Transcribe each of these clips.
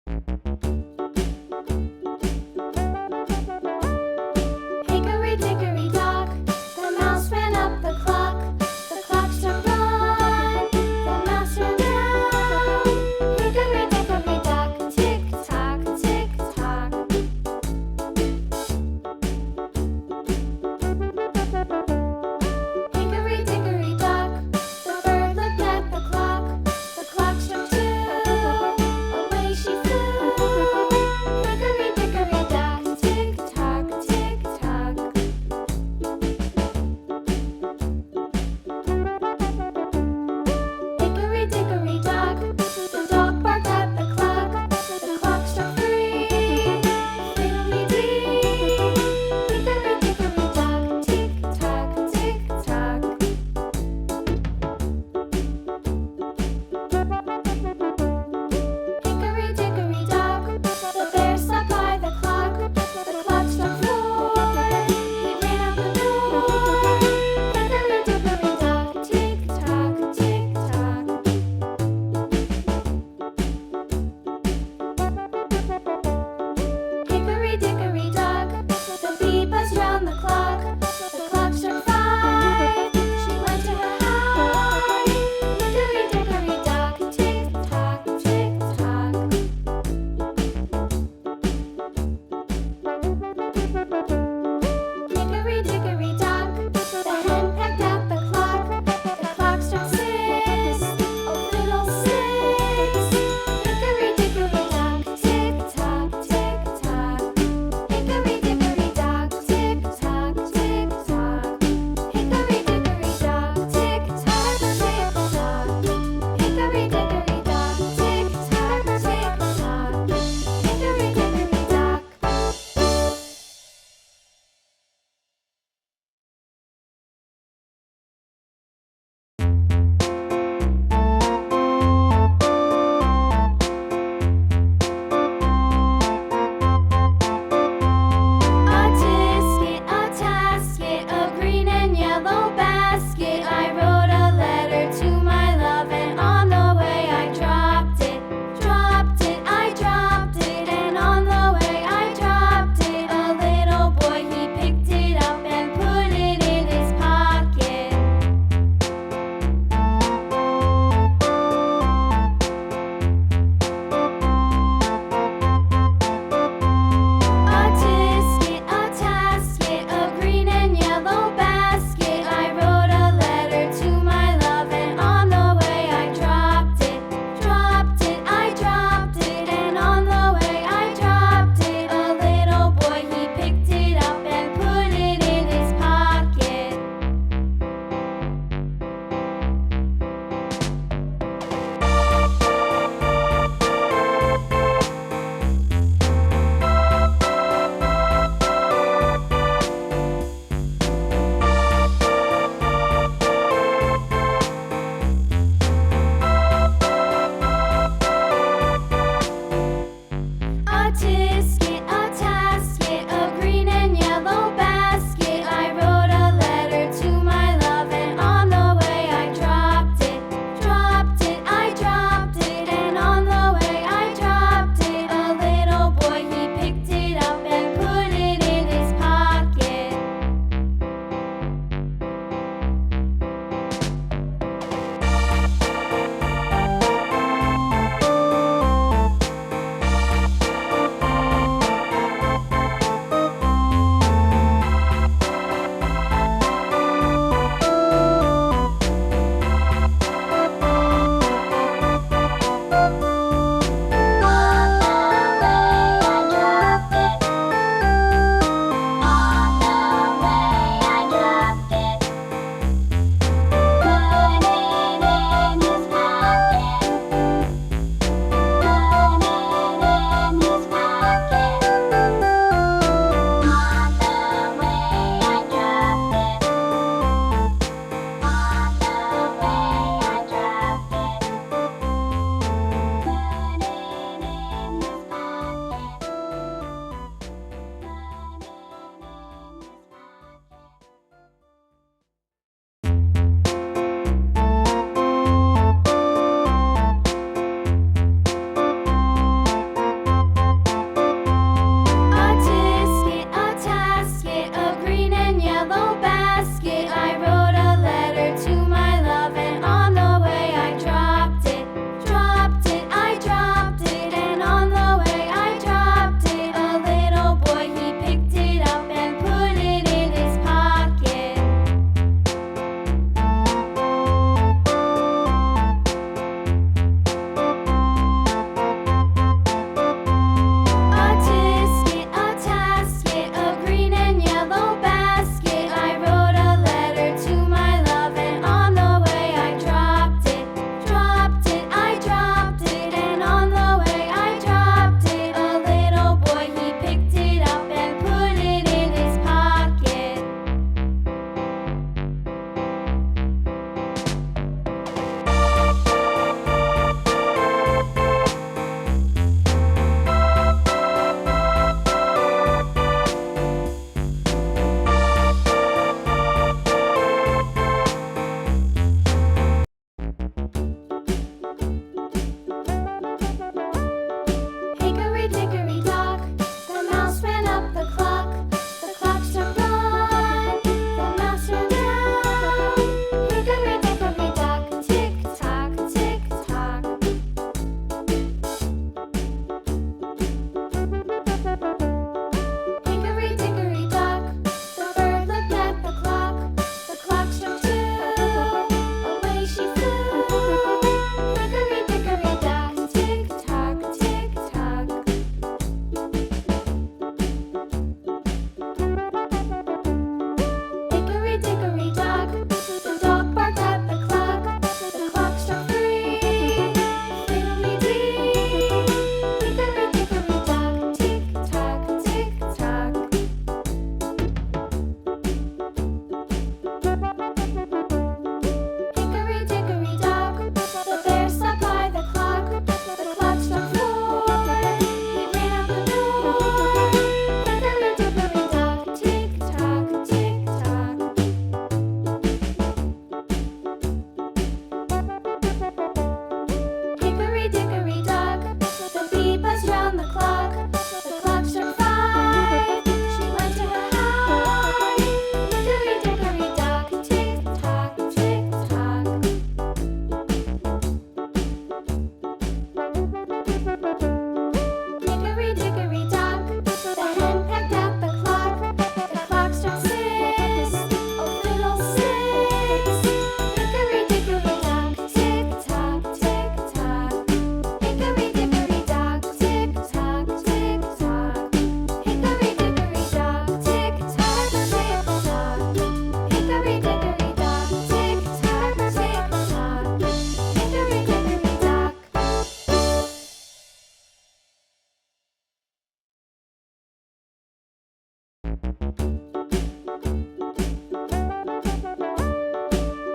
Hickory dickory dock, the mouse ran up the clock. The clock struck one, the mouse ran down. Hickory dickory dock, tick tock, tick tock. Hickory dickory dock, the bird looked at the clock. The clock struck two, away she flew.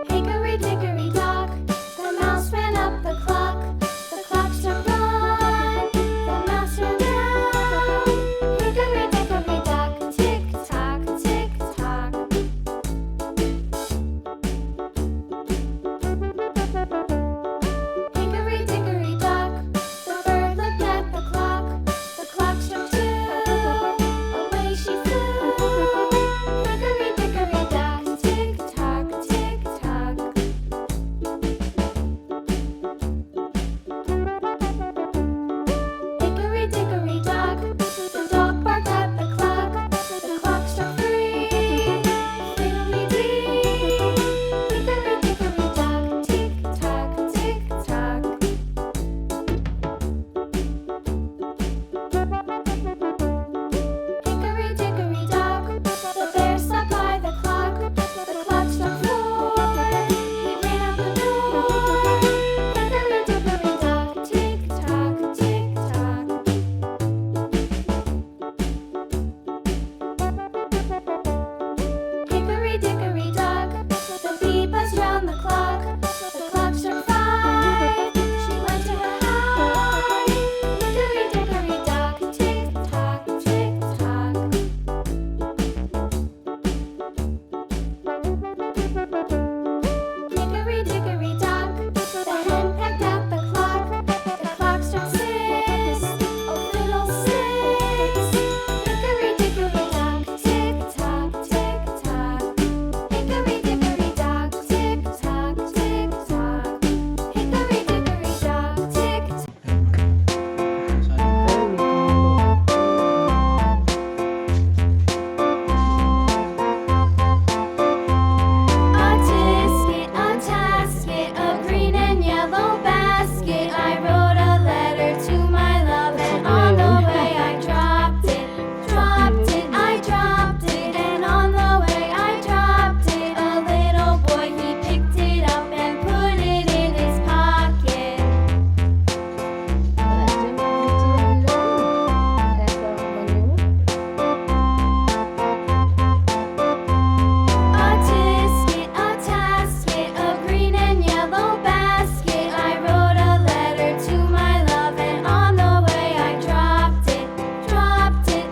Hickory dickory dock, the mouse ran up the clock. The clock struck one, the mouse ran down. Hickory dickory dock, tick tock, tick tock. Hickory dickory dock, the bird looked at the clock. The clock struck two, away she flew. Hickory dickory dock, tick tock, tick tock. Hickory dickory dock, the dog barked at the clock. The clock struck three, fiddly-dee. Hickory dickory dock, tick tock, tick tock. Hickory dickory dock, the bear sat by the clock. The clock struck four, he ran out the door. Hickory dickory dock, tick tock, tick tock. Hickory dickory dock, the bee buzzed round the clock. The clock struck five, she went to her hive. Hickory dickory dock, tick tock, tick tock. Hickory dickory dock, the hen pecked at the clock. The clock struck six, oh fiddlesticks. Hickory dickory dock, tick tock, tick tock. Hickory dickory dock, tick tock, tick tock. Hickory dickory dock, tick tock. A tisket, a tasket, a green and yellow basket. I wrote a letter to my love, and on the way I dropped it, I dropped it, and on the way I dropped it. A little boy, he picked it up and put it in his pocket. A tisket, a tasket, a green and yellow basket. I wrote a letter to my love, and on the way I dropped it,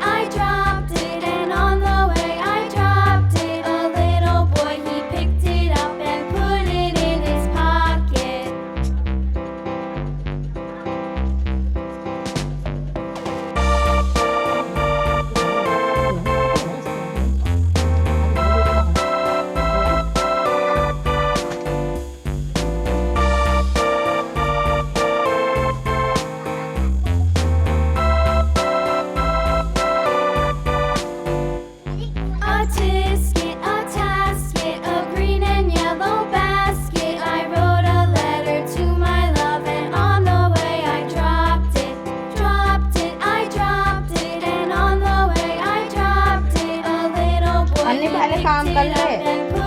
I dropped it, and on the way I dropped it. A little boy, he picked it up and put it in his pocket. A tisket, a tasket, a green and yellow basket. I wrote a letter to my love, and on the way I dropped it, I dropped it, and on the way I dropped it. A little boy, अन्नी he पहले picked काम कर it up ले। and